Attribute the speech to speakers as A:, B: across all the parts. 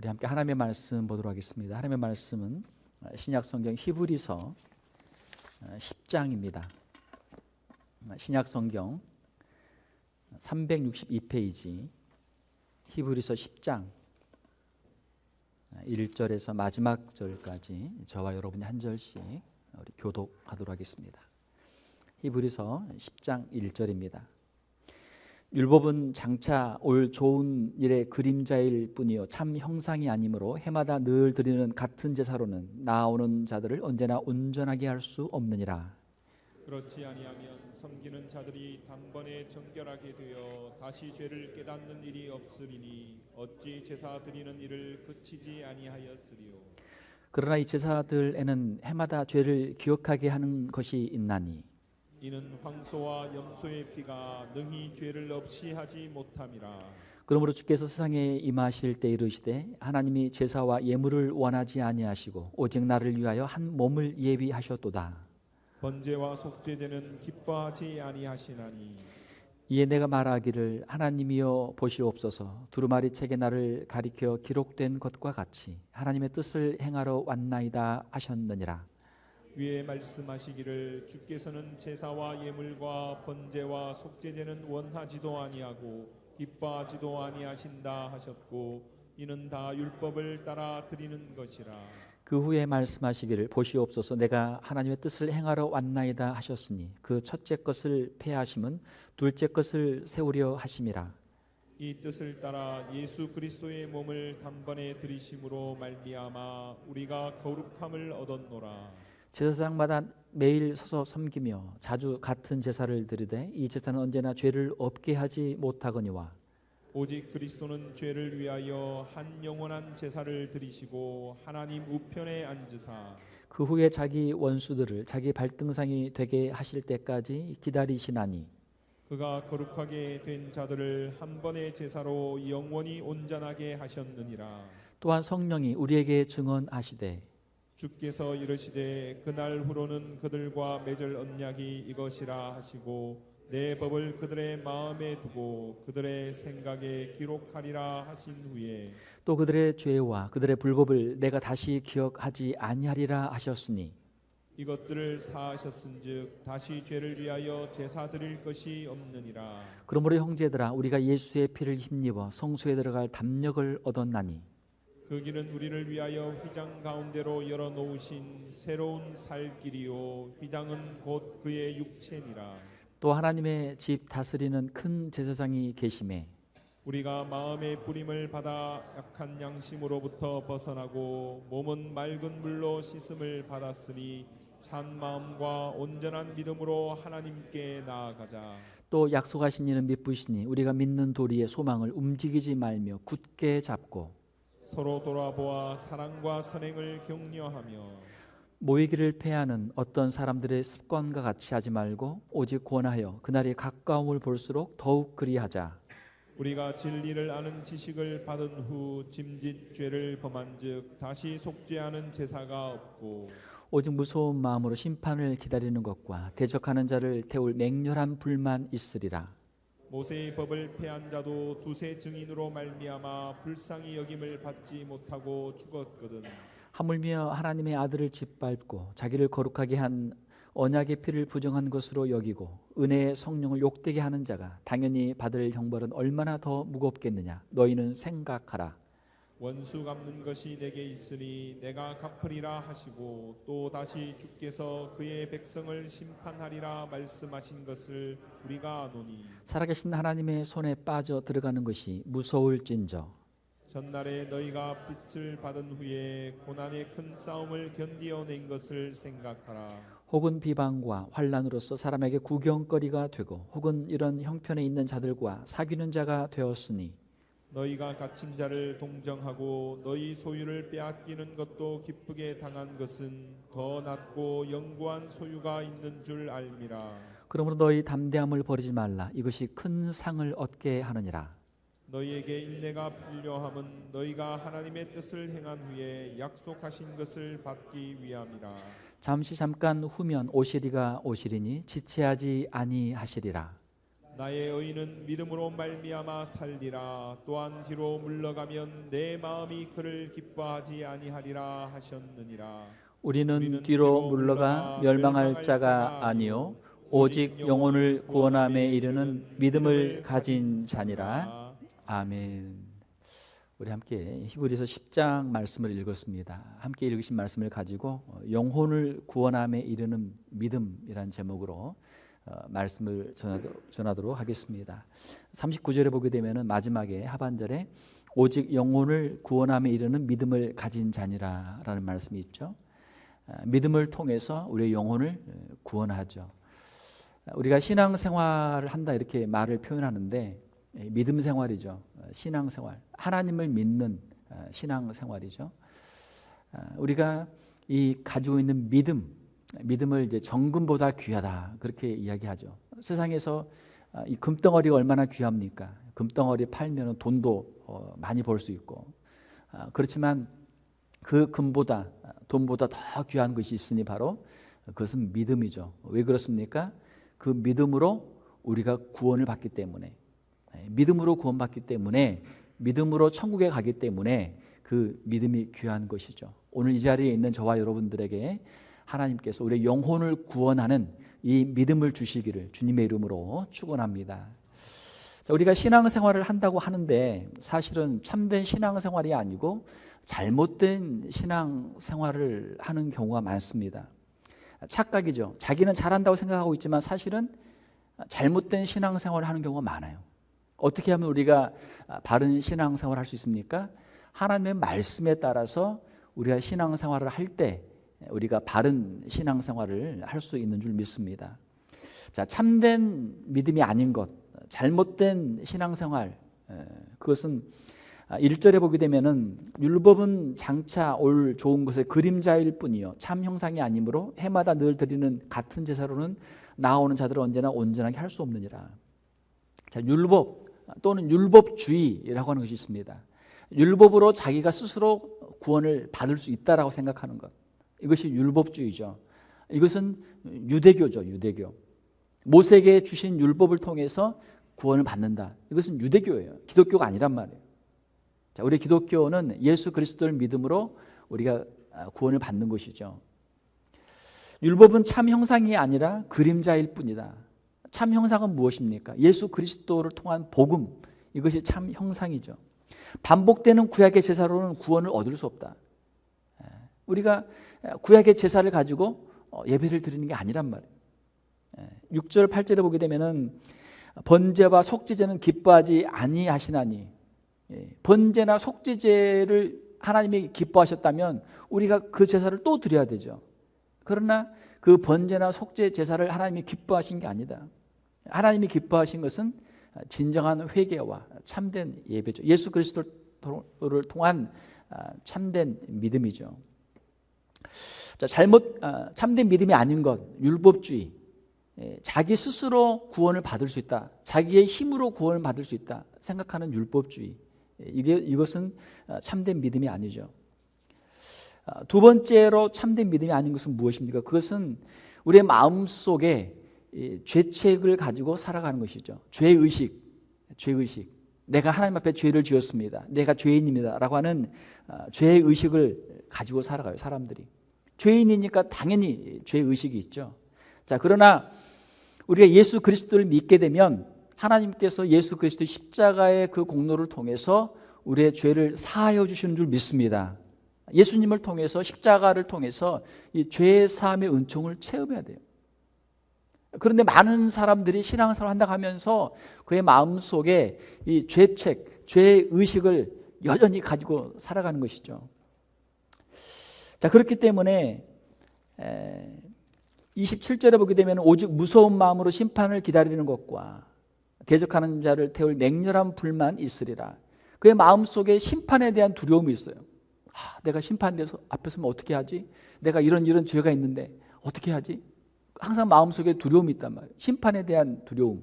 A: 우리 함께 하나님의 말씀 보도록 하겠습니다. 하나님의 말씀은 신약 성경 히브리서 10장입니다. 신약 성경 362페이지 히브리서 10장 1절에서 마지막 절까지 저와 여러분이 한 절씩 우리 교독하도록 하겠습니다. 히브리서 10장 1절입니다. 율법은 장차 올 좋은 일의 그림자일 뿐이요 참 형상이 아니므로 해마다 늘 드리는 같은 제사로는 나아오는 자들을 언제나 온전하게 할 수 없느니라.
B: 그렇지 아니하면 섬기는 자들이 단번에 정결하게 되어 다시 죄를 깨닫는 일이 없으리니 어찌 제사 드리는 일을 그치지 아니하였으리요.
A: 그러나 이 제사들에는 해마다 죄를 기억하게 하는 것이 있나니
B: 이는 황소와 염소의 피가 능히 죄를 없이 하지 못함이라.
A: 그러므로 주께서 세상에 임하실 때 이르시되 하나님이 제사와 예물을 원하지 아니하시고 오직 나를 위하여 한 몸을 예비하셨도다.
B: 번제와 속죄제는 기뻐하지 아니하시나니
A: 이에 내가 말하기를 하나님이여 보시옵소서 두루마리 책에 나를 가리켜 기록된 것과 같이 하나님의 뜻을 행하러 왔나이다 하셨느니라.
B: 위에 말씀하시기를 주께서는 제사와 예물과 번제와 속죄제는 원하지도 아니하고 기뻐하지도 아니하신다 하셨고 이는 다 율법을 따라 드리는 것이라.
A: 그 후에 말씀하시기를 보시옵소서 내가 하나님의 뜻을 행하러 왔나이다 하셨으니 그 첫째 것을 폐하심은 둘째 것을 세우려 하심이라.
B: 이 뜻을 따라 예수 그리스도의 몸을 단번에 드리심으로 말미암아 우리가 거룩함을 얻었노라.
A: 제사장마다 매일 서서 섬기며 자주 같은 제사를 드리되 이 제사는 언제나 죄를 없게 하지 못하거니와
B: 오직 그리스도는 죄를 위하여 한 영원한 제사를 드리시고 하나님 우편에 앉으사
A: 그 후에 자기 원수들을 자기 발등상이 되게 하실 때까지 기다리시나니
B: 그가 거룩하게 된 자들을 한 번의 제사로 영원히 온전하게 하셨느니라.
A: 또한 성령이 우리에게 증언하시되
B: 주께서 이르시되 그날 후로는 그들과 맺을 언약이 이것이라 하시고 내 법을 그들의 마음에 두고 그들의 생각에 기록하리라 하신 후에
A: 또 그들의 죄와 그들의 불법을 내가 다시 기억하지 아니하리라 하셨으니
B: 이것들을 사하셨은즉 다시 죄를 위하여 제사 드릴 것이 없느니라.
A: 그러므로 형제들아 우리가 예수의 피를 힘입어 성소에 들어갈 담력을 얻었나니
B: 그 길은 우리를 위하여 휘장 가운데로 열어놓으신 새로운 살 길이요 휘장은 곧 그의 육체니라.
A: 또 하나님의 집 다스리는 큰 제사장이 계심에
B: 우리가 마음의 뿌림을 받아 약한 양심으로부터 벗어나고 몸은 맑은 물로 씻음을 받았으니 찬 마음과 온전한 믿음으로 하나님께 나아가자.
A: 또 약속하신 이는 미쁘시니 우리가 믿는 도리의 소망을 움직이지 말며 굳게 잡고
B: 서로 돌아보아 사랑과 선행을 격려하며
A: 모이기를 패하는 어떤 사람들의 습관과 같이 하지 말고 오직 권하여 그날이 가까움을 볼수록 더욱 그리하자.
B: 우리가 진리를 아는 지식을 받은 후 짐짓 죄를 범한즉 다시 속죄하는 제사가 없고
A: 오직 무서운 마음으로 심판을 기다리는 것과 대적하는 자를 태울 맹렬한 불만 있으리라.
B: 모세의 법을 폐한 자도 두세 증인으로 말미암아 불쌍히 여김을 받지 못하고 죽었거든.
A: 하물며 하나님의 아들을 짓밟고 자기를 거룩하게 한 언약의 피를 부정한 것으로 여기고 은혜의 성령을 욕되게 하는 자가 당연히 받을 형벌은 얼마나 더 무겁겠느냐. 너희는 생각하라.
B: 원수 갚는 것이 내게 있으니 내가 갚으리라 하시고 또 다시 주께서 그의 백성을 심판하리라 말씀하신 것을 우리가 아노니
A: 살아계신 하나님의 손에 빠져 들어가는 것이 무서울진저
B: 전날에 너희가 빛을 받은 후에 고난의 큰 싸움을 견디어낸 것을 생각하라.
A: 혹은 비방과 환난으로서 사람에게 구경거리가 되고 혹은 이런 형편에 있는 자들과 사귀는 자가 되었으니
B: 너희가 갇힌 자를 동정하고 너희 소유를 빼앗기는 것도 기쁘게 당한 것은 더 낫고 영구한 소유가 있는 줄 알미라.
A: 그러므로 너희 담대함을 버리지 말라. 이것이 큰 상을 얻게 하느니라.
B: 너희에게 인내가 필요함은 너희가 하나님의 뜻을 행한 후에 약속하신 것을 받기 위함이라.
A: 잠깐 후면 오시리가 오시리니 지체하지 아니하시리라.
B: 나의 의인은 믿음으로 말미암아 살리라. 또한 뒤로 물러가면 내 마음이 그를 기뻐하지 아니하리라 하셨느니라.
A: 우리는 뒤로 물러가 멸망할 자가 아니요 오직 영혼을 구원함에 이르는 믿음을 가진 자니라. 아멘. 우리 함께 히브리서 10장 말씀을 읽었습니다. 함께 읽으신 말씀을 가지고 영혼을 구원함에 이르는 믿음이란 제목으로 말씀을 전하도록 하겠습니다. 39절에 보게 되면 마지막에 하반절에 오직 영혼을 구원함에 이르는 믿음을 가진 자니라 라는 말씀이 있죠. 믿음을 통해서 우리의 영혼을 구원하죠. 우리가 신앙생활을 한다 이렇게 말을 표현하는데 믿음 생활이죠. 신앙생활, 하나님을 믿는 신앙생활이죠. 우리가 이 가지고 있는 믿음을 이제 정금보다 귀하다 그렇게 이야기하죠. 세상에서 이 금덩어리가 얼마나 귀합니까? 금덩어리 팔면 돈도 많이 벌 수 있고 그렇지만 그 금보다 돈보다 더 귀한 것이 있으니 바로 그것은 믿음이죠. 왜 그렇습니까? 그 믿음으로 우리가 구원을 받기 때문에, 믿음으로 구원받기 때문에, 믿음으로 천국에 가기 때문에 그 믿음이 귀한 것이죠. 오늘 이 자리에 있는 저와 여러분들에게 하나님께서 우리의 영혼을 구원하는 이 믿음을 주시기를 주님의 이름으로 축원합니다. 우리가 신앙생활을 한다고 하는데 사실은 참된 신앙생활이 아니고 잘못된 신앙생활을 하는 경우가 많습니다. 착각이죠. 자기는 잘한다고 생각하고 있지만 사실은 잘못된 신앙생활을 하는 경우가 많아요. 어떻게 하면 우리가 바른 신앙생활을 할 수 있습니까? 하나님의 말씀에 따라서 우리가 신앙생활을 할 때 우리가 바른 신앙생활을 할 수 있는 줄 믿습니다. 자, 참된 믿음이 아닌 것, 잘못된 신앙생활, 그것은 1절에 보게 되면은 율법은 장차 올 좋은 것의 그림자일 뿐이요 참 형상이 아니므로 해마다 늘 드리는 같은 제사로는 나아오는 자들을 언제나 온전하게 할 수 없느니라. 자, 율법 또는 율법주의라고 하는 것이 있습니다. 율법으로 자기가 스스로 구원을 받을 수 있다라고 생각하는 것, 이것이 율법주의죠. 이것은 유대교죠. 유대교. 모세에게 주신 율법을 통해서 구원을 받는다. 이것은 유대교예요. 기독교가 아니란 말이에요. 자, 우리 기독교는 예수 그리스도를 믿음으로 우리가 구원을 받는 것이죠. 율법은 참 형상이 아니라 그림자일 뿐이다. 참 형상은 무엇입니까? 예수 그리스도를 통한 복음, 이것이 참 형상이죠. 반복되는 구약의 제사로는 구원을 얻을 수 없다. 우리가 구약의 제사를 가지고 예배를 드리는 게 아니란 말이에요. 6절 8절에 보게 되면은 번제와 속죄제는 기뻐하지 아니하시나니, 번제나 속죄제를 하나님이 기뻐하셨다면 우리가 그 제사를 또 드려야 되죠. 그러나 그 번제나 속죄 제사를 하나님이 기뻐하신 게 아니다. 하나님이 기뻐하신 것은 진정한 회개와 참된 예배죠. 예수 그리스도를 통한 참된 믿음이죠. 자, 참된 믿음이 아닌 것, 율법주의, 자기 스스로 구원을 받을 수 있다, 자기의 힘으로 구원을 받을 수 있다 생각하는 율법주의, 이것은 참된 믿음이 아니죠. 두 번째로 참된 믿음이 아닌 것은 무엇입니까? 그것은 우리의 마음속에 죄책을 가지고 살아가는 것이죠. 죄의식. 내가 하나님 앞에 죄를 지었습니다, 내가 죄인입니다 라고 하는 죄의식을 가지고 살아가요. 사람들이 죄인이니까 당연히 죄의식이 있죠. 자, 그러나 우리가 예수 그리스도를 믿게 되면 하나님께서 예수 그리스도의 십자가의 그 공로를 통해서 우리의 죄를 사하여 주시는 줄 믿습니다. 예수님을 통해서, 십자가를 통해서 이 죄 사함의 은총을 체험해야 돼요. 그런데 많은 사람들이 신앙생활을 한다고 하면서 그의 마음속에 이 죄책, 죄의식을 여전히 가지고 살아가는 것이죠. 자, 그렇기 때문에 27절에 보게 되면 오직 무서운 마음으로 심판을 기다리는 것과 대적하는 자를 태울 맹렬한 불만 있으리라. 그의 마음속에 심판에 대한 두려움이 있어요. 내가 심판 앞에 서면 어떻게 하지? 내가 이런 죄가 있는데 어떻게 하지? 항상 마음속에 두려움이 있단 말이에요. 심판에 대한 두려움.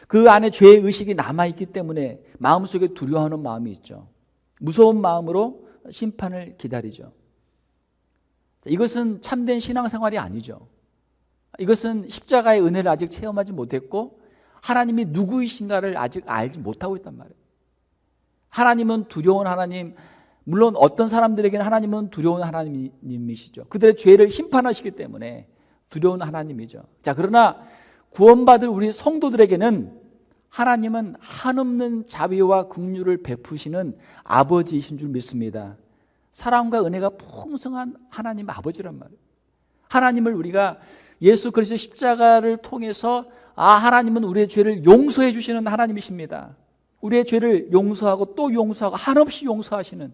A: 그 안에 죄의식이 남아있기 때문에 마음속에 두려워하는 마음이 있죠. 무서운 마음으로 심판을 기다리죠. 이것은 참된 신앙생활이 아니죠. 이것은 십자가의 은혜를 아직 체험하지 못했고 하나님이 누구이신가를 아직 알지 못하고 있단 말이에요. 하나님은 두려운 하나님, 물론 어떤 사람들에게는 하나님은 두려운 하나님이시죠. 그들의 죄를 심판하시기 때문에 두려운 하나님이죠. 자, 그러나 구원받을 우리 성도들에게는 하나님은 한없는 자비와 긍휼을 베푸시는 아버지이신 줄 믿습니다. 사랑과 은혜가 풍성한 하나님 아버지란 말이에요. 하나님을 우리가 예수 그리스도 십자가를 통해서 하나님은 우리의 죄를 용서해 주시는 하나님이십니다. 우리의 죄를 용서하고 또 용서하고 한없이 용서하시는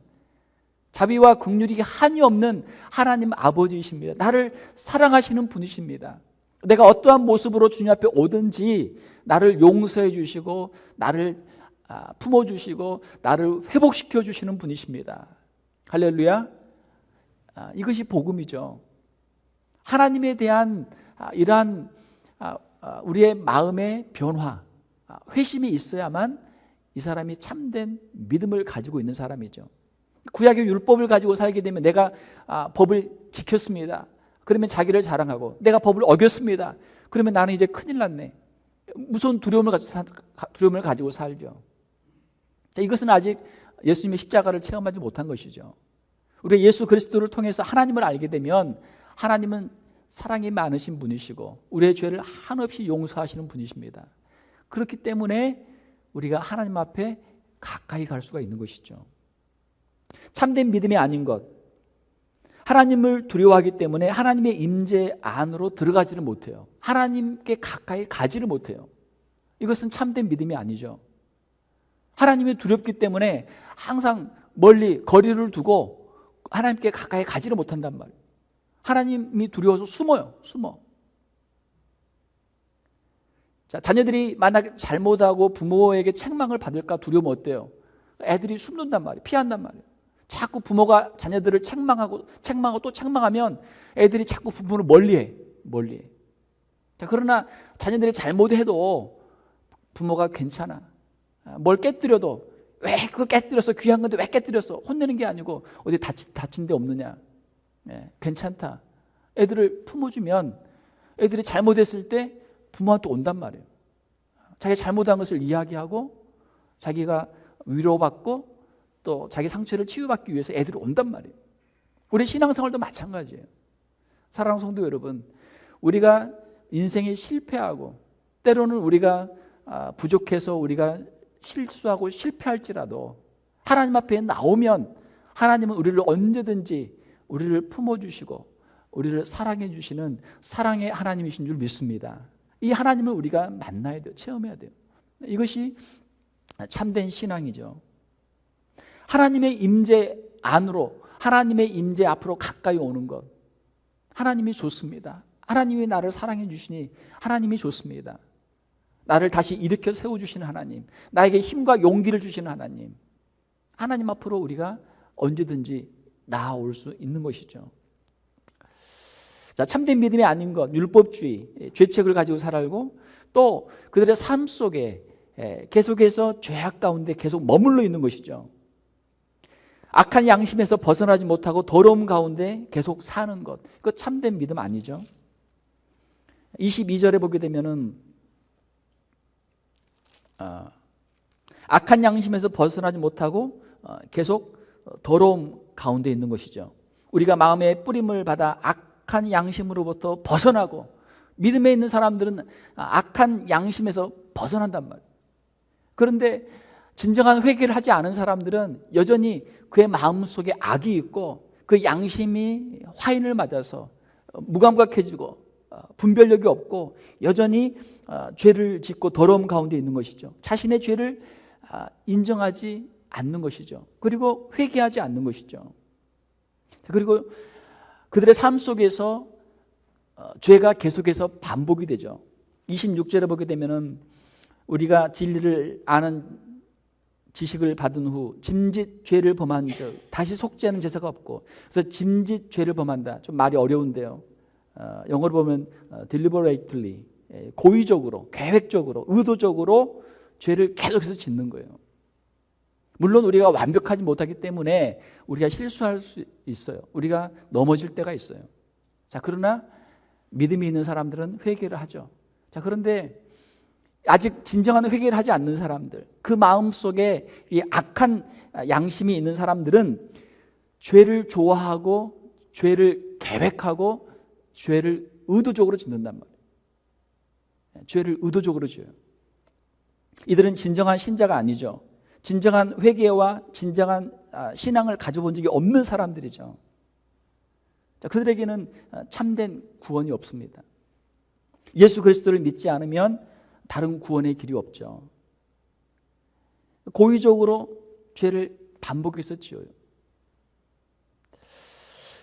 A: 자비와 긍휼이 한이 없는 하나님 아버지이십니다. 나를 사랑하시는 분이십니다. 내가 어떠한 모습으로 주님 앞에 오든지 나를 용서해 주시고 나를 품어주시고 나를 회복시켜 주시는 분이십니다. 할렐루야. 이것이 복음이죠. 하나님에 대한 이러한 우리의 마음의 변화, 회심이 있어야만 이 사람이 참된 믿음을 가지고 있는 사람이죠. 구약의 율법을 가지고 살게 되면 내가 법을 지켰습니다. 그러면 자기를 자랑하고 내가 법을 어겼습니다. 그러면 나는 이제 큰일 났네. 무서운 두려움을 가지고 살죠. 이것은 아직 예수님의 십자가를 체험하지 못한 것이죠. 우리 예수 그리스도를 통해서 하나님을 알게 되면 하나님은 사랑이 많으신 분이시고 우리의 죄를 한없이 용서하시는 분이십니다. 그렇기 때문에 우리가 하나님 앞에 가까이 갈 수가 있는 것이죠. 참된 믿음이 아닌 것, 하나님을 두려워하기 때문에 하나님의 임재 안으로 들어가지를 못해요. 하나님께 가까이 가지를 못해요. 이것은 참된 믿음이 아니죠. 하나님이 두렵기 때문에 항상 멀리 거리를 두고 하나님께 가까이 가지를 못한단 말이에요. 하나님이 두려워서 숨어요. 숨어. 자, 자녀들이 만약에 잘못하고 부모에게 책망을 받을까 두려우면 어때요? 애들이 숨는단 말이에요. 피한단 말이에요. 자꾸 부모가 자녀들을 책망하고 또 책망하면 애들이 자꾸 부모를 멀리해. 자, 그러나 자녀들이 잘못해도 부모가 괜찮아. 뭘 깨뜨려도 왜 그걸 깨뜨렸어? 귀한 건데 왜 깨뜨렸어? 혼내는 게 아니고 어디 다친 데 없느냐? 괜찮다. 애들을 품어주면 애들이 잘못했을 때 부모한테 온단 말이에요. 자기 잘못한 것을 이야기하고 자기가 위로받고 또 자기 상처를 치유받기 위해서 애들이 온단 말이에요. 우리 신앙생활도 마찬가지예요. 사랑하는 성도 여러분, 우리가 인생에 실패하고 때로는 우리가 부족해서 우리가 실수하고 실패할지라도 하나님 앞에 나오면 하나님은 우리를 언제든지 우리를 품어주시고 우리를 사랑해 주시는 사랑의 하나님이신 줄 믿습니다. 이 하나님을 우리가 만나야 돼요. 체험해야 돼요. 이것이 참된 신앙이죠. 하나님의 임재 안으로, 하나님의 임재 앞으로 가까이 오는 것, 하나님이 좋습니다. 하나님이 나를 사랑해 주시니 하나님이 좋습니다. 나를 다시 일으켜 세워주시는 하나님, 나에게 힘과 용기를 주시는 하나님, 하나님 앞으로 우리가 언제든지 나아올 수 있는 것이죠. 자, 참된 믿음이 아닌 것, 율법주의, 죄책을 가지고 살고 또 그들의 삶 속에 계속해서 죄악 가운데 계속 머물러 있는 것이죠. 악한 양심에서 벗어나지 못하고 더러움 가운데 계속 사는 것, 그거 참된 믿음 아니죠. 22절에 보게 되면은 악한 양심에서 벗어나지 못하고 계속 더러움 가운데 있는 것이죠. 우리가 마음의 뿌림을 받아 악한 양심으로부터 벗어나고, 믿음에 있는 사람들은 악한 양심에서 벗어난단 말이에요. 그런데 진정한 회개를 하지 않은 사람들은 여전히 그의 마음속에 악이 있고 그 양심이 화인을 맞아서 무감각해지고 분별력이 없고 여전히 죄를 짓고 더러움 가운데 있는 것이죠. 자신의 죄를 인정하지 않는 것이죠. 그리고 회개하지 않는 것이죠. 그리고 그들의 삶 속에서 죄가 계속해서 반복이 되죠. 26절에 보게 되면은 우리가 진리를 아는 지식을 받은 후 짐짓 죄를 범한 적 다시 속죄하는 제사가 없고, 그래서 짐짓 죄를 범한다. 좀 말이 어려운데요. 영어로 보면 deliberately, 고의적으로, 계획적으로, 의도적으로 죄를 계속해서 짓는 거예요. 물론 우리가 완벽하지 못하기 때문에 우리가 실수할 수 있어요. 우리가 넘어질 때가 있어요. 자, 그러나 믿음이 있는 사람들은 회개를 하죠. 자, 그런데 아직 진정한 회개를 하지 않는 사람들, 그 마음속에 이 악한 양심이 있는 사람들은 죄를 좋아하고 죄를 계획하고 죄를 의도적으로 짓는단 말이에요. 죄를 의도적으로 지어요. 이들은 진정한 신자가 아니죠. 진정한 회개와 진정한 신앙을 가지고 본 적이 없는 사람들이죠. 자, 그들에게는 참된 구원이 없습니다. 예수 그리스도를 믿지 않으면 다른 구원의 길이 없죠. 고의적으로 죄를 반복해서 지어요.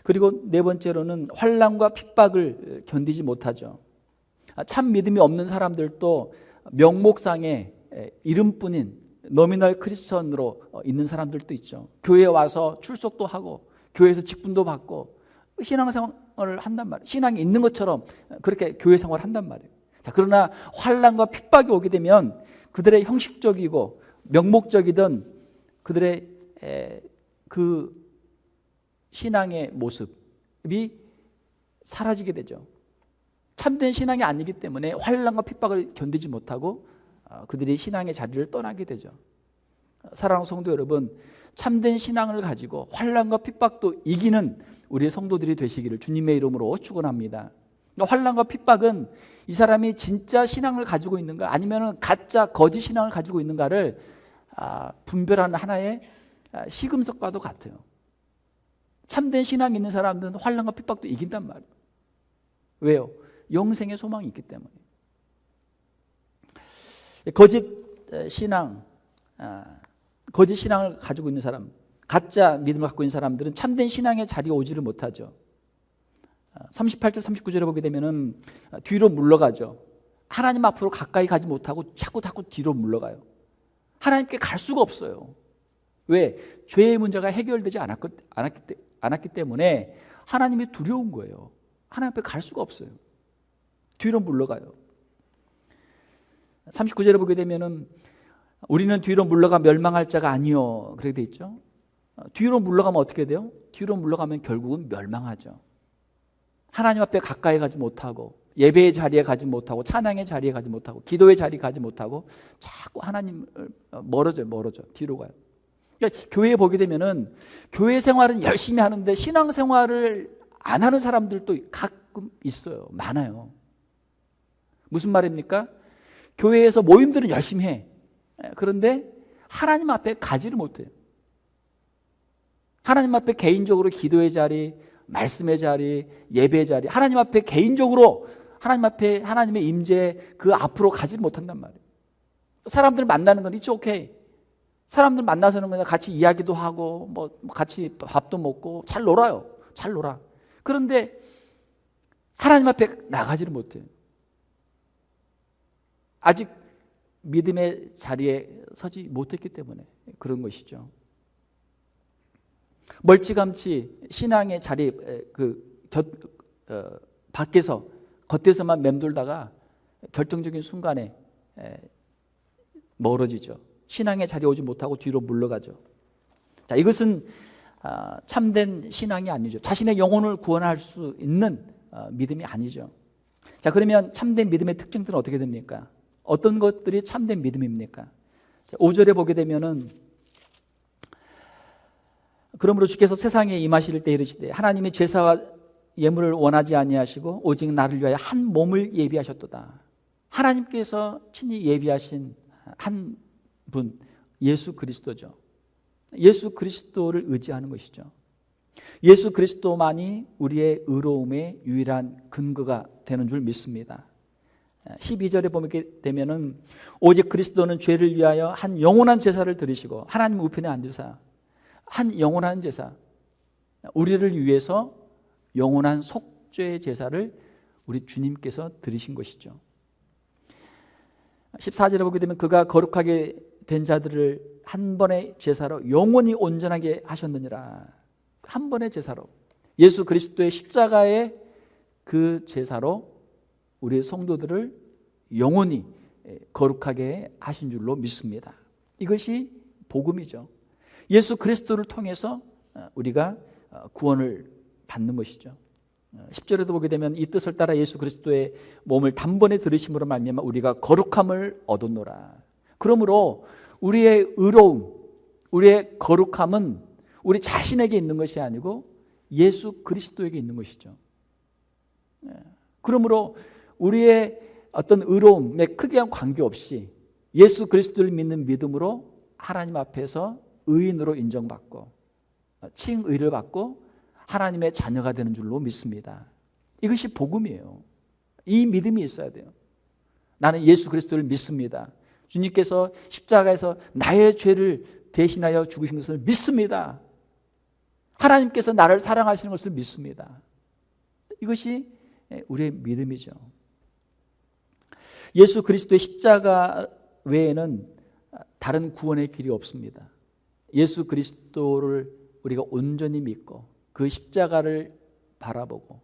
A: 그리고 네 번째로는 환난과 핍박을 견디지 못하죠. 참 믿음이 없는 사람들도 명목상의 이름뿐인 노미널 크리스천으로 있는 사람들도 있죠. 교회에 와서 출석도 하고 교회에서 직분도 받고 신앙생활을 한단 말이에요. 신앙이 있는 것처럼 그렇게 교회 생활을 한단 말이에요. 자, 그러나 환난과 핍박이 오게 되면 그들의 형식적이고 명목적이던 그들의 그 신앙의 모습이 사라지게 되죠. 참된 신앙이 아니기 때문에 환난과 핍박을 견디지 못하고 그들이 신앙의 자리를 떠나게 되죠. 사랑하는 성도 여러분, 참된 신앙을 가지고 환난과 핍박도 이기는 우리의 성도들이 되시기를 주님의 이름으로 축원합니다. 환난과 핍박은 이 사람이 진짜 신앙을 가지고 있는가 아니면 가짜 거짓 신앙을 가지고 있는가를 분별하는 하나의 시금석과도 같아요. 참된 신앙이 있는 사람들은 환난과 핍박도 이긴단 말이에요. 왜요? 영생의 소망이 있기 때문에. 거짓 신앙을 가지고 있는 사람, 가짜 믿음을 갖고 있는 사람들은 참된 신앙의 자리에 오지를 못하죠. 38절 39절에 보게 되면은 뒤로 물러가죠. 하나님 앞으로 가까이 가지 못하고 자꾸 뒤로 물러가요. 하나님께 갈 수가 없어요. 왜? 죄의 문제가 해결되지 않았기 때문에 하나님이 두려운 거예요. 하나님 앞에 갈 수가 없어요. 뒤로 물러가요. 39절에 보게 되면은 우리는 뒤로 물러가 멸망할 자가 아니요, 그렇게 돼 있죠. 뒤로 물러가면 어떻게 돼요? 뒤로 물러가면 결국은 멸망하죠. 하나님 앞에 가까이 가지 못하고 예배의 자리에 가지 못하고 찬양의 자리에 가지 못하고 기도의 자리에 가지 못하고 자꾸 하나님을 멀어져 뒤로 가요. 그러니까 교회에 보게 되면은 교회 생활은 열심히 하는데 신앙 생활을 안 하는 사람들도 가끔 있어요. 많아요. 무슨 말입니까? 교회에서 모임들은 열심히 해. 그런데 하나님 앞에 가지를 못해요. 하나님 앞에 개인적으로 기도의 자리, 말씀의 자리, 예배의 자리, 하나님 앞에 개인적으로 하나님 앞에 하나님의 임재 그 앞으로 가지를 못한단 말이에요. 사람들 만나는 건 it's okay. 사람들 만나서는 그냥 같이 이야기도 하고 뭐 같이 밥도 먹고 잘 놀아요. 잘 놀아. 그런데 하나님 앞에 나가지를 못해요. 아직 믿음의 자리에 서지 못했기 때문에 그런 것이죠. 멀찌감치 신앙의 자리 밖에서 겉에서만 맴돌다가 결정적인 순간에 멀어지죠. 신앙의 자리에 오지 못하고 뒤로 물러가죠. 자, 이것은 참된 신앙이 아니죠. 자신의 영혼을 구원할 수 있는 믿음이 아니죠. 자, 그러면 참된 믿음의 특징들은 어떻게 됩니까? 어떤 것들이 참된 믿음입니까? 5절에 보게 되면은 그러므로 주께서 세상에 임하실 때 이르시되 하나님이 제사와 예물을 원하지 아니하시고 오직 나를 위하여 한 몸을 예비하셨도다. 하나님께서 친히 예비하신 한 분, 예수 그리스도죠. 예수 그리스도를 의지하는 것이죠. 예수 그리스도만이 우리의 의로움의 유일한 근거가 되는 줄 믿습니다. 12절에 보게 되면은 오직 그리스도는 죄를 위하여 한 영원한 제사를 드리시고 하나님 우편에 앉으사 한 영원한 제사, 우리를 위해서 영원한 속죄의 제사를 우리 주님께서 드리신 것이죠. 14절에 보게 되면 그가 거룩하게 된 자들을 한 번의 제사로 영원히 온전하게 하셨느니라. 한 번의 제사로 예수 그리스도의 십자가의 그 제사로 우리 성도들을 영원히 거룩하게 하신 줄로 믿습니다. 이것이 복음이죠. 예수 그리스도를 통해서 우리가 구원을 받는 것이죠. 10절에도 보게 되면 이 뜻을 따라 예수 그리스도의 몸을 단번에 들으심으로 말미암아 우리가 거룩함을 얻었노라. 그러므로 우리의 의로움, 우리의 거룩함은 우리 자신에게 있는 것이 아니고 예수 그리스도에게 있는 것이죠. 그러므로 우리의 어떤 의로움에 크기와 관계없이 예수 그리스도를 믿는 믿음으로 하나님 앞에서 의인으로 인정받고 칭의를 받고 하나님의 자녀가 되는 줄로 믿습니다. 이것이 복음이에요. 이 믿음이 있어야 돼요. 나는 예수 그리스도를 믿습니다. 주님께서 십자가에서 나의 죄를 대신하여 죽으신 것을 믿습니다. 하나님께서 나를 사랑하시는 것을 믿습니다. 이것이 우리의 믿음이죠. 예수 그리스도의 십자가 외에는 다른 구원의 길이 없습니다. 예수 그리스도를 우리가 온전히 믿고 그 십자가를 바라보고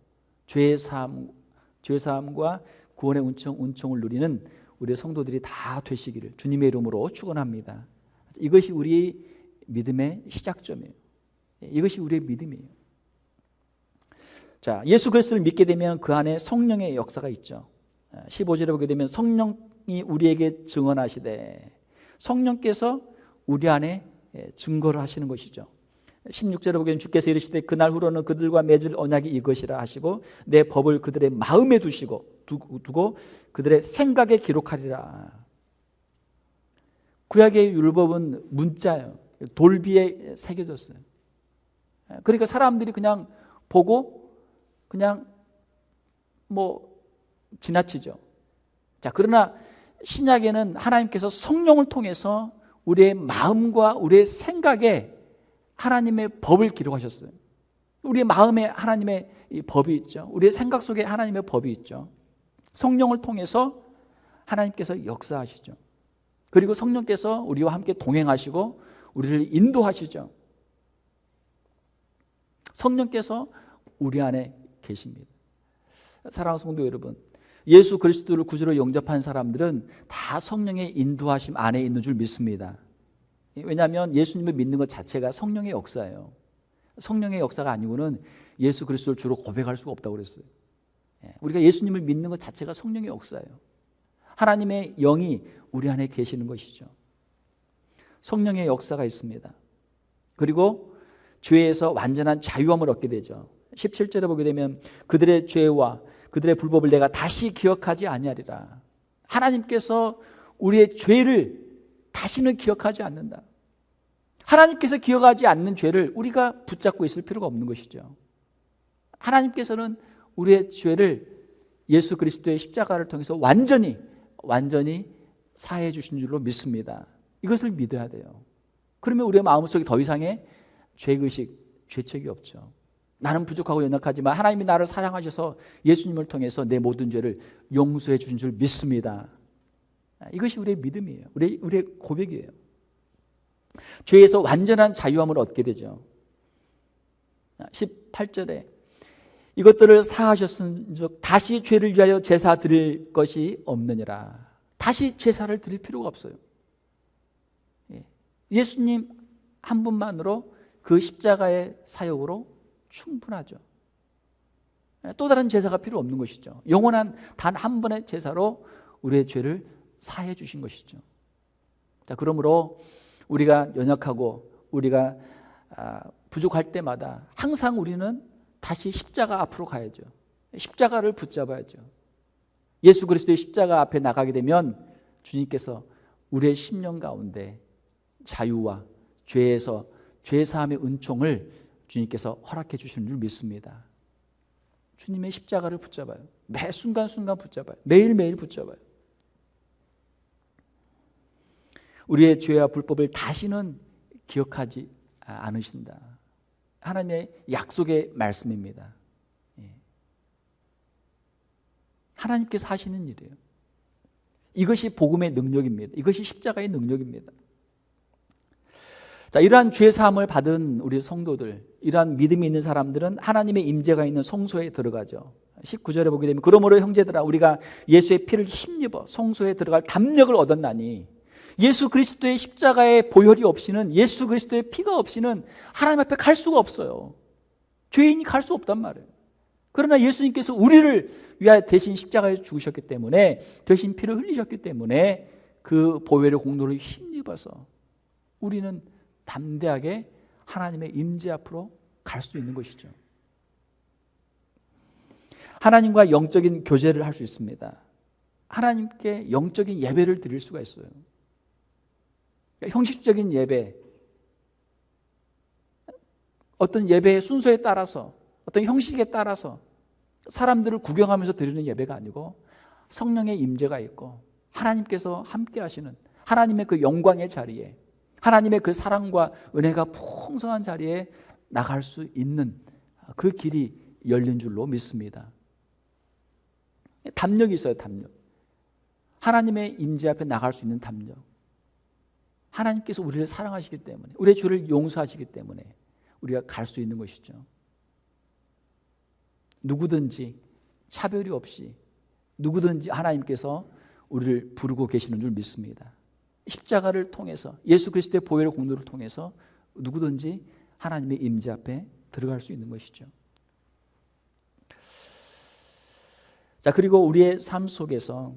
A: 죄의 사함과 구원의 은총을 누리는 우리 성도들이 다 되시기를 주님의 이름으로 축원합니다. 이것이 우리의 믿음의 시작점이에요. 이것이 우리의 믿음이에요. 자, 예수 그리스도를 믿게 되면 그 안에 성령의 역사가 있죠. 15절에 보게 되면 성령이 우리에게 증언하시되, 성령께서 우리 안에 증거를 하시는 것이죠. 16절에 보게 되면 주께서 이르시되 그날 후로는 그들과 맺을 언약이 이것이라 하시고 내 법을 그들의 마음에 두고 그들의 생각에 기록하리라. 구약의 율법은 문자예요. 돌비에 새겨졌어요. 그러니까 사람들이 그냥 보고 그냥 지나치죠. 자, 그러나 신약에는 하나님께서 성령을 통해서 우리의 마음과 우리의 생각에 하나님의 법을 기록하셨어요. 우리의 마음에 하나님의 법이 있죠. 우리의 생각 속에 하나님의 법이 있죠. 성령을 통해서 하나님께서 역사하시죠. 그리고 성령께서 우리와 함께 동행하시고 우리를 인도하시죠. 성령께서 우리 안에 계십니다. 사랑하는 성도 여러분, 예수 그리스도를 구주로 영접한 사람들은 다 성령의 인도하심 안에 있는 줄 믿습니다. 왜냐하면 예수님을 믿는 것 자체가 성령의 역사예요. 성령의 역사가 아니고는 예수 그리스도를 주로 고백할 수가 없다고 그랬어요. 우리가 예수님을 믿는 것 자체가 성령의 역사예요. 하나님의 영이 우리 안에 계시는 것이죠. 성령의 역사가 있습니다. 그리고 죄에서 완전한 자유함을 얻게 되죠. 17절에 보게 되면 그들의 죄와 그들의 불법을 내가 다시 기억하지 아니하리라. 하나님께서 우리의 죄를 다시는 기억하지 않는다. 하나님께서 기억하지 않는 죄를 우리가 붙잡고 있을 필요가 없는 것이죠. 하나님께서는 우리의 죄를 예수 그리스도의 십자가를 통해서 완전히 사해 주신 줄로 믿습니다. 이것을 믿어야 돼요. 그러면 우리의 마음속에 더 이상의 죄의식, 죄책이 없죠. 나는 부족하고 연약하지만 하나님이 나를 사랑하셔서 예수님을 통해서 내 모든 죄를 용서해 주신 줄 믿습니다. 이것이 우리의 믿음이에요. 우리의 고백이에요. 죄에서 완전한 자유함을 얻게 되죠. 18절에 이것들을 사하셨은즉 다시 죄를 위하여 제사 드릴 것이 없느니라. 다시 제사를 드릴 필요가 없어요. 예수님 한 분만으로 그 십자가의 사역으로 충분하죠. 또 다른 제사가 필요 없는 것이죠. 영원한 단 한 번의 제사로 우리의 죄를 사해 주신 것이죠. 자, 그러므로 우리가 연약하고 우리가 부족할 때마다 항상 우리는 다시 십자가 앞으로 가야죠. 십자가를 붙잡아야죠. 예수 그리스도의 십자가 앞에 나가게 되면 주님께서 우리의 심령 가운데 자유와 죄에서 죄사함의 은총을 주님께서 허락해 주시는 줄 믿습니다. 주님의 십자가를 붙잡아요. 매 순간순간 붙잡아요. 매일매일 붙잡아요. 우리의 죄와 불법을 다시는 기억하지 않으신다. 하나님의 약속의 말씀입니다. 하나님께서 하시는 일이에요. 이것이 복음의 능력입니다. 이것이 십자가의 능력입니다. 자, 이러한 죄 사함을 받은 우리 성도들, 이러한 믿음이 있는 사람들은 하나님의 임재가 있는 성소에 들어가죠. 19절에 보게 되면 그러므로 형제들아 우리가 예수의 피를 힘입어 성소에 들어갈 담력을 얻었나니, 예수 그리스도의 십자가의 보혈이 없이는, 예수 그리스도의 피가 없이는 하나님 앞에 갈 수가 없어요. 죄인이 갈 수 없단 말이에요. 그러나 예수님께서 우리를 위하여 대신 십자가에 죽으셨기 때문에, 대신 피를 흘리셨기 때문에 그 보혈의 공로를 힘입어서 우리는 담대하게 하나님의 임재 앞으로 갈 수 있는 것이죠. 하나님과 영적인 교제를 할 수 있습니다. 하나님께 영적인 예배를 드릴 수가 있어요. 그러니까 형식적인 예배, 어떤 예배의 순서에 따라서, 어떤 형식에 따라서 사람들을 구경하면서 드리는 예배가 아니고 성령의 임재가 있고 하나님께서 함께 하시는 하나님의 그 영광의 자리에, 하나님의 그 사랑과 은혜가 풍성한 자리에 나갈 수 있는 그 길이 열린 줄로 믿습니다. 담력이 있어요. 담력. 하나님의 임재 앞에 나갈 수 있는 담력. 하나님께서 우리를 사랑하시기 때문에, 우리의 죄를 용서하시기 때문에 우리가 갈 수 있는 것이죠. 누구든지 차별이 없이 누구든지 하나님께서 우리를 부르고 계시는 줄 믿습니다. 십자가를 통해서, 예수 그리스도의 보혈의 공로를 통해서 누구든지 하나님의 임재 앞에 들어갈 수 있는 것이죠. 자, 그리고 우리의 삶 속에서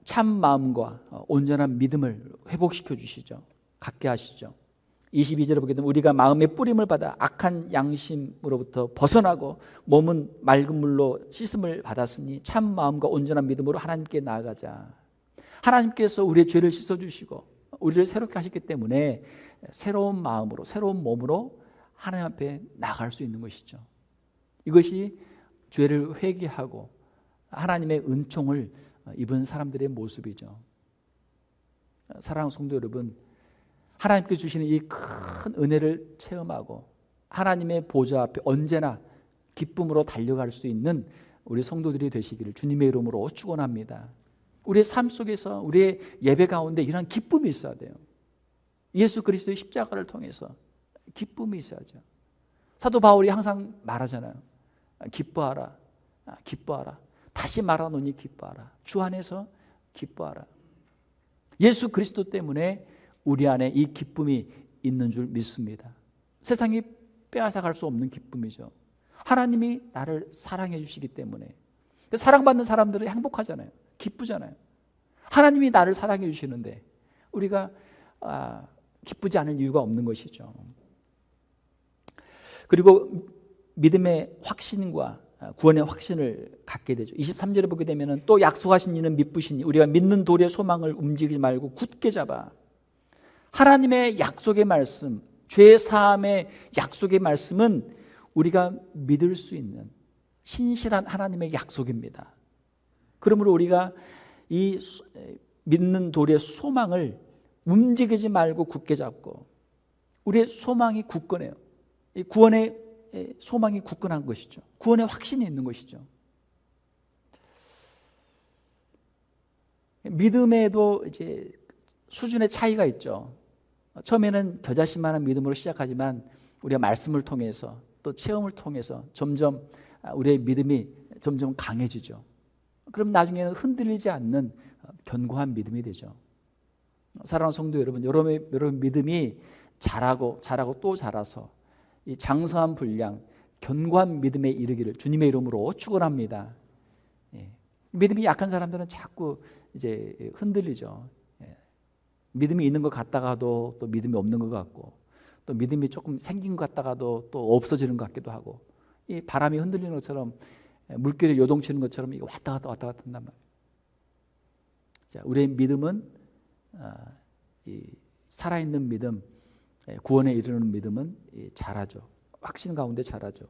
A: 참 마음과 온전한 믿음을 회복시켜 주시죠. 갖게 하시죠. 22절에 보게 되면 우리가 마음의 뿌림을 받아 악한 양심으로부터 벗어나고 몸은 맑은 물로 씻음을 받았으니 참 마음과 온전한 믿음으로 하나님께 나아가자. 하나님께서 우리의 죄를 씻어주시고 우리를 새롭게 하셨기 때문에 새로운 마음으로, 새로운 몸으로 하나님 앞에 나갈 수 있는 것이죠. 이것이 죄를 회개하고 하나님의 은총을 입은 사람들의 모습이죠. 사랑하는 성도 여러분, 하나님께 주시는 이 큰 은혜를 체험하고 하나님의 보좌 앞에 언제나 기쁨으로 달려갈 수 있는 우리 성도들이 되시기를 주님의 이름으로 축원합니다. 우리의 삶 속에서, 우리의 예배 가운데 이런 기쁨이 있어야 돼요. 예수 그리스도의 십자가를 통해서 기쁨이 있어야죠. 사도 바울이 항상 말하잖아요. 기뻐하라, 기뻐하라. 다시 말하노니 기뻐하라. 주 안에서 기뻐하라. 예수 그리스도 때문에 우리 안에 이 기쁨이 있는 줄 믿습니다. 세상이 빼앗아갈 수 없는 기쁨이죠. 하나님이 나를 사랑해 주시기 때문에 사랑받는 사람들은 행복하잖아요. 기쁘잖아요. 하나님이 나를 사랑해 주시는데 우리가 기쁘지 않을 이유가 없는 것이죠. 그리고 믿음의 확신과 구원의 확신을 갖게 되죠. 23절에 보게 되면 또 약속하신 이는 미쁘시니 우리가 믿는 도리의 소망을 움직이지 말고 굳게 잡아. 하나님의 약속의 말씀, 죄 사함의 약속의 말씀은 우리가 믿을 수 있는 신실한 하나님의 약속입니다. 그러므로 우리가 이 믿는 도리의 소망을 움직이지 말고 굳게 잡고, 우리의 소망이 굳건해요. 이 구원의 소망이 굳건한 것이죠. 구원의 확신이 있는 것이죠. 믿음에도 이제 수준의 차이가 있죠. 처음에는 겨자씨만한 믿음으로 시작하지만 우리가 말씀을 통해서 또 체험을 통해서 점점 우리의 믿음이 점점 강해지죠. 그럼 나중에는 흔들리지 않는 견고한 믿음이 되죠. 사랑하는 성도 여러분, 여러분 믿음이 자라고 또 자라서 이 장성한 분량, 견고한 믿음에 이르기를 주님의 이름으로 축원합니다. 믿음이 약한 사람들은 자꾸 이제 흔들리죠. 믿음이 있는 것 같다가도 또 믿음이 없는 것 같고, 또 믿음이 조금 생긴 것 같다가도 또 없어지는 것 같기도 하고, 이 바람이 흔들리는 것처럼, 물결이 요동치는 것처럼 이거 왔다 갔다 한단 말이에요. 자, 우리의 믿음은 이 살아있는 믿음, 구원에 이르는 믿음은 자라죠. 확신 가운데 자라죠.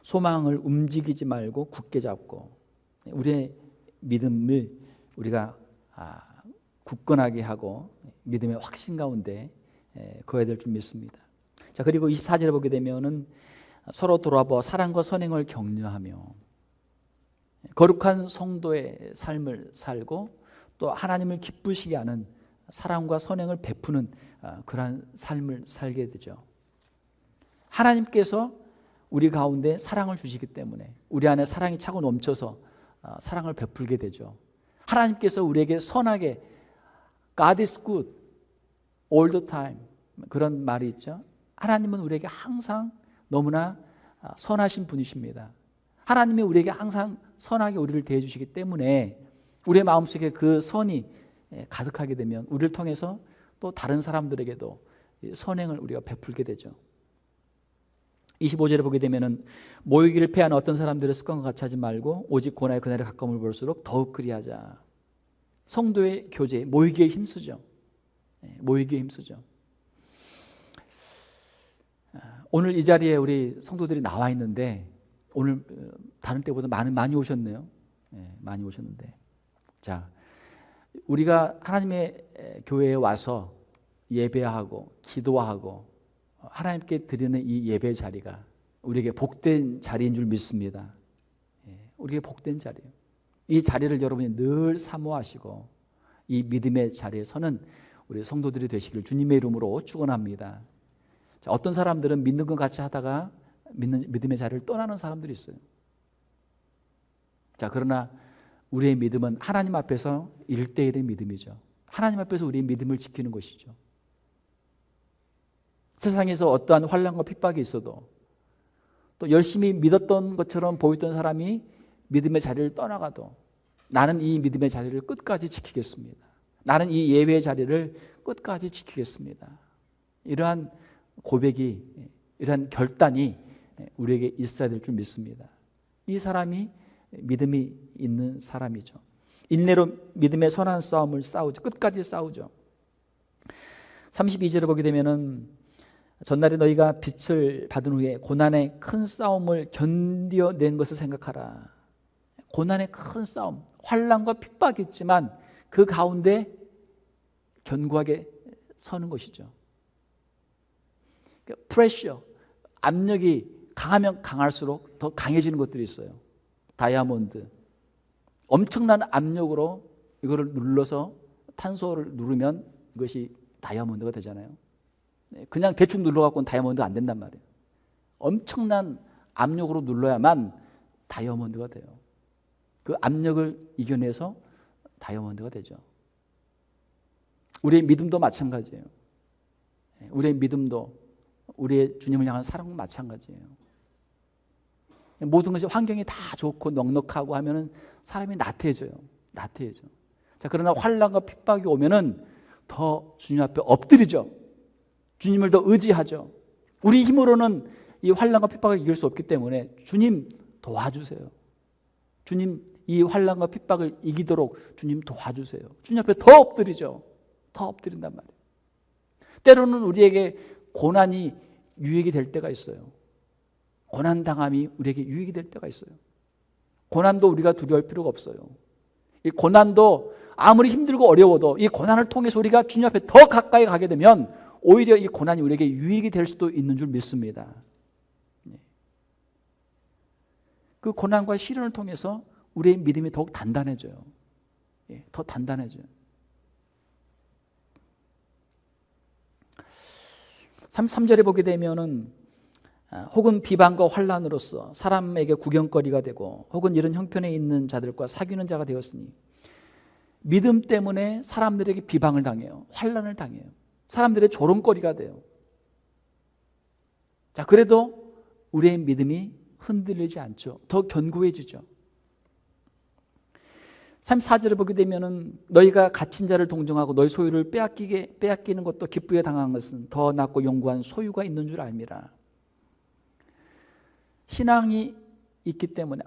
A: 소망을 움직이지 말고 굳게 잡고 우리의 믿음을 우리가 굳건하게 하고 믿음의 확신 가운데 거해야 될 줄 믿습니다. 자, 그리고 24절에 보게 되면은 서로 돌아보아 사랑과 선행을 격려하며 거룩한 성도의 삶을 살고 또 하나님을 기쁘시게 하는 사랑과 선행을 베푸는 그러한 삶을 살게 되죠. 하나님께서 우리 가운데 사랑을 주시기 때문에 우리 안에 사랑이 차고 넘쳐서 사랑을 베풀게 되죠. 하나님께서 우리에게 선하게 God is good all the time 그런 말이 있죠. 하나님은 우리에게 항상 너무나 선하신 분이십니다. 하나님이 우리에게 항상 선하게 우리를 대해 주시기 때문에 우리의 마음속에 그 선이 가득하게 되면 우리를 통해서 또 다른 사람들에게도 선행을 우리가 베풀게 되죠. 25절에 보게 되면은 모이기를 패하는 어떤 사람들의 습관과 같이 하지 말고 오직 고난의 그날에 가까움을 볼수록 더욱 그리하자. 성도의 교제, 모이기에 힘쓰죠. 모이기에 힘쓰죠. 오늘 이 자리에 우리 성도들이 나와 있는데 오늘 다른 때보다 많이 오셨네요. 많이 오셨는데, 자, 우리가 하나님의 교회에 와서 예배하고 기도하고 하나님께 드리는 이 예배 자리가 우리에게 복된 자리인 줄 믿습니다. 우리에게 복된 자리예요. 이 자리를 여러분이 늘 사모하시고 이 믿음의 자리에 서는 우리 성도들이 되시길 주님의 이름으로 축원합니다. 자, 어떤 사람들은 믿는 것 같이 하다가 믿음의 자리를 떠나는 사람들이 있어요. 자, 그러나 우리의 믿음은 하나님 앞에서 1대1의 믿음이죠. 하나님 앞에서 우리의 믿음을 지키는 것이죠. 세상에서 어떠한 환난과 핍박이 있어도 또 열심히 믿었던 것처럼 보였던 사람이 믿음의 자리를 떠나가도 나는 이 믿음의 자리를 끝까지 지키겠습니다. 나는 이 예배의 자리를 끝까지 지키겠습니다. 이러한 고백이, 이러한 결단이 우리에게 있어야 될 줄 믿습니다. 이 사람이 믿음이 있는 사람이죠. 인내로 믿음의 선한 싸움을 싸우죠. 끝까지 싸우죠. 32절에 보게 되면은 전날에 너희가 빛을 받은 후에 고난의 큰 싸움을 견뎌낸 것을 생각하라. 고난의 큰 싸움, 환난과 핍박이 있지만 그 가운데 견고하게 서는 것이죠. 프레셔, 압력이 강하면 강할수록 더 강해지는 것들이 있어요. 다이아몬드, 엄청난 압력으로 이거를 눌러서 탄소를 누르면 이것이 다이아몬드가 되잖아요. 그냥 대충 눌러갖고는 다이아몬드가 안 된단 말이에요. 엄청난 압력으로 눌러야만 다이아몬드가 돼요. 그 압력을 이겨내서 다이아몬드가 되죠. 우리의 믿음도 마찬가지예요. 우리의 믿음도 우리의 주님을 향한 사랑도 마찬가지예요. 모든 것이 환경이 다 좋고 넉넉하고 하면은 사람이 나태해져요. 나태해져. 자, 그러나 환난과 핍박이 오면은 더 주님 앞에 엎드리죠. 주님을 더 의지하죠. 우리 힘으로는 이 환난과 핍박을 이길 수 없기 때문에 주님 도와주세요. 주님 이 환난과 핍박을 이기도록 주님 도와주세요. 주님 앞에 더 엎드리죠. 더 엎드린단 말이에요. 때로는 우리에게 고난이 유익이 될 때가 있어요. 고난당함이 우리에게 유익이 될 때가 있어요. 고난도 우리가 두려워할 필요가 없어요. 이 고난도 아무리 힘들고 어려워도 이 고난을 통해서 우리가 주님 앞에 더 가까이 가게 되면 오히려 이 고난이 우리에게 유익이 될 수도 있는 줄 믿습니다. 그 고난과 시련을 통해서 우리의 믿음이 더욱 단단해져요. 더 단단해져요. 33절에 보게 되면은 혹은 비방과 환난으로서 사람에게 구경거리가 되고 혹은 이런 형편에 있는 자들과 사귀는 자가 되었으니 믿음 때문에 사람들에게 비방을 당해요. 환난을 당해요. 사람들의 조롱거리가 돼요. 자, 그래도 우리의 믿음이 흔들리지 않죠. 더 견고해지죠. 34절을 보게 되면은 너희가 갇힌 자를 동정하고 너희 소유를 빼앗기는 것도 기쁘게 당한 것은 더 낫고 영구한 소유가 있는 줄 알미라. 신앙이 있기 때문에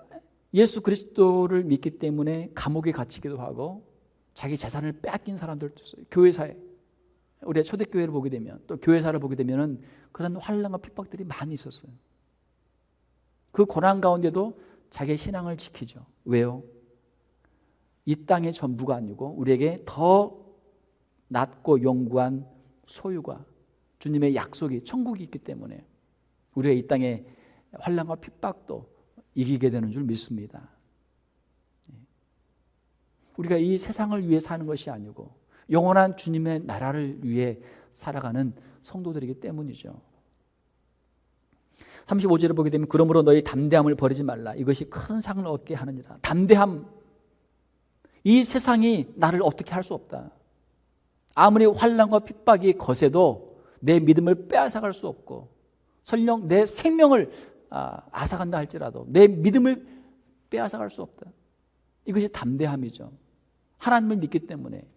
A: 예수 그리스도를 믿기 때문에 감옥에 갇히기도 하고 자기 재산을 빼앗긴 사람들도 있어요. 교회사에 우리가 초대교회를 보게 되면 또 교회사를 보게 되면은 그런 환난과 핍박들이 많이 있었어요. 그 고난 가운데도 자기의 신앙을 지키죠. 왜요? 이 땅의 전부가 아니고 우리에게 더 낮고 영구한 소유가 주님의 약속이 천국이 있기 때문에 우리가 이 땅의 환난과 핍박도 이기게 되는 줄 믿습니다. 우리가 이 세상을 위해 사는 것이 아니고 영원한 주님의 나라를 위해 살아가는 성도들이기 때문이죠. 35절을 보게 되면 그러므로 너희 담대함을 버리지 말라. 이것이 큰 상을 얻게 하느니라. 담대함. 이 세상이 나를 어떻게 할 수 없다. 아무리 환난과 핍박이 거세도 내 믿음을 빼앗아갈 수 없고 설령 내 생명을 앗아간다 할지라도 내 믿음을 빼앗아갈 수 없다. 이것이 담대함이죠. 하나님을 믿기 때문에,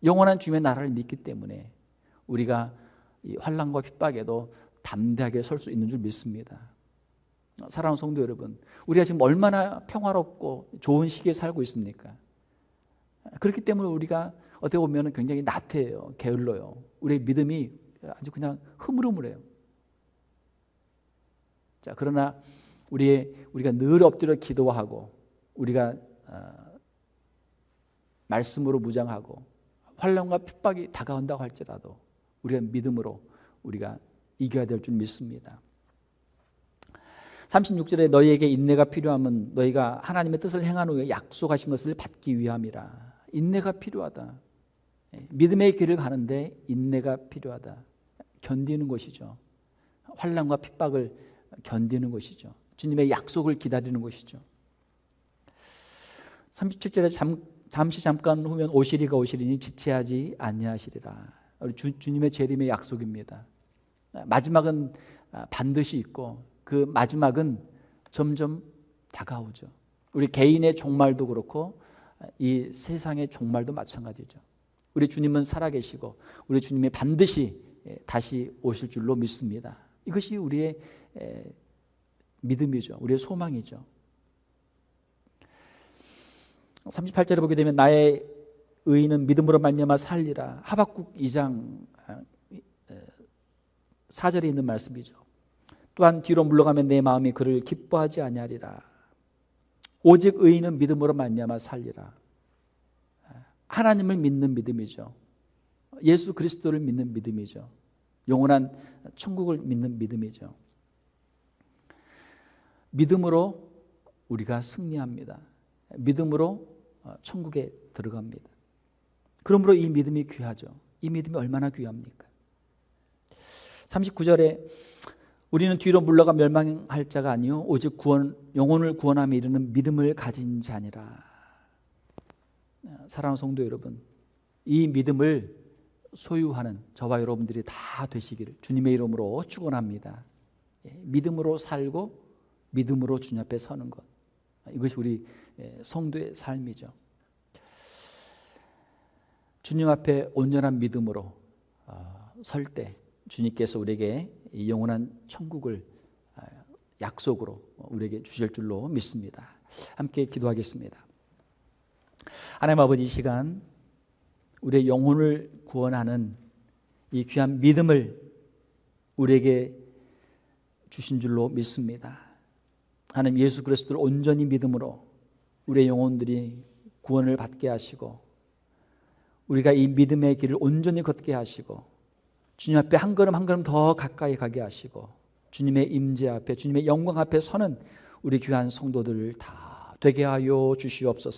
A: 영원한 주님의 나라를 믿기 때문에 우리가 이 환난과 핍박에도 담대하게 설 수 있는 줄 믿습니다. 사랑하는 성도 여러분, 우리가 지금 얼마나 평화롭고 좋은 시기에 살고 있습니까? 그렇기 때문에 우리가 어떻게 보면 굉장히 나태해요. 게을러요. 우리의 믿음이 아주 그냥 흐물흐물해요. 자, 그러나 우리가 늘 엎드려 기도하고 우리가 말씀으로 무장하고 환난과 핍박이 다가온다고 할지라도 우리가 믿음으로 우리가 이겨야 될 줄 믿습니다. 36절에 너희에게 인내가 필요함은 너희가 하나님의 뜻을 행한 후에 약속하신 것을 받기 위함이라. 인내가 필요하다. 믿음의 길을 가는데 인내가 필요하다. 견디는 것이죠. 환난과 핍박을 견디는 것이죠. 주님의 약속을 기다리는 것이죠. 37절에 잠시 잠깐 후면 오시리가 오시리니 지체하지 아니하시리라. 우리 주님의 재림의 약속입니다. 마지막은 반드시 있고 그 마지막은 점점 다가오죠. 우리 개인의 종말도 그렇고 이 세상의 종말도 마찬가지죠. 우리 주님은 살아계시고 우리 주님이 반드시 다시 오실 줄로 믿습니다. 이것이 우리의 믿음이죠. 우리의 소망이죠. 38절에 보게 되면 나의 의인은 믿음으로 말미암아 살리라. 하박국 2장 4절에 있는 말씀이죠. 또한 뒤로 물러가면 내 마음이 그를 기뻐하지 아니하리라. 오직 의인은 믿음으로 말미암아 살리라. 하나님을 믿는 믿음이죠. 예수 그리스도를 믿는 믿음이죠. 영원한 천국을 믿는 믿음이죠. 믿음으로 우리가 승리합니다. 믿음으로 천국에 들어갑니다. 그러므로 이 믿음이 귀하죠. 이 믿음이 얼마나 귀합니까? 39절에 우리는 뒤로 물러가 멸망할 자가 아니요 오직 영혼을 구원함에 이르는 믿음을 가진 자니라. 사랑하는 성도 여러분, 이 믿음을 소유하는 저와 여러분들이 다 되시기를 주님의 이름으로 축원합니다. 믿음으로 살고 믿음으로 주님 앞에 서는 것, 이것이 우리 성도의 삶이죠. 주님 앞에 온전한 믿음으로 설 때 주님께서 우리에게 이 영원한 천국을 약속으로 우리에게 주실 줄로 믿습니다. 함께 기도하겠습니다. 하나님 아버지, 이 시간 우리의 영혼을 구원하는 이 귀한 믿음을 우리에게 주신 줄로 믿습니다. 하나님, 예수 그리스도를 온전히 믿음으로 우리의 영혼들이 구원을 받게 하시고 우리가 이 믿음의 길을 온전히 걷게 하시고 주님 앞에 한 걸음 한 걸음 더 가까이 가게 하시고 주님의 임재 앞에, 주님의 영광 앞에 서는 우리 귀한 성도들 다 되게 하여 주시옵소서.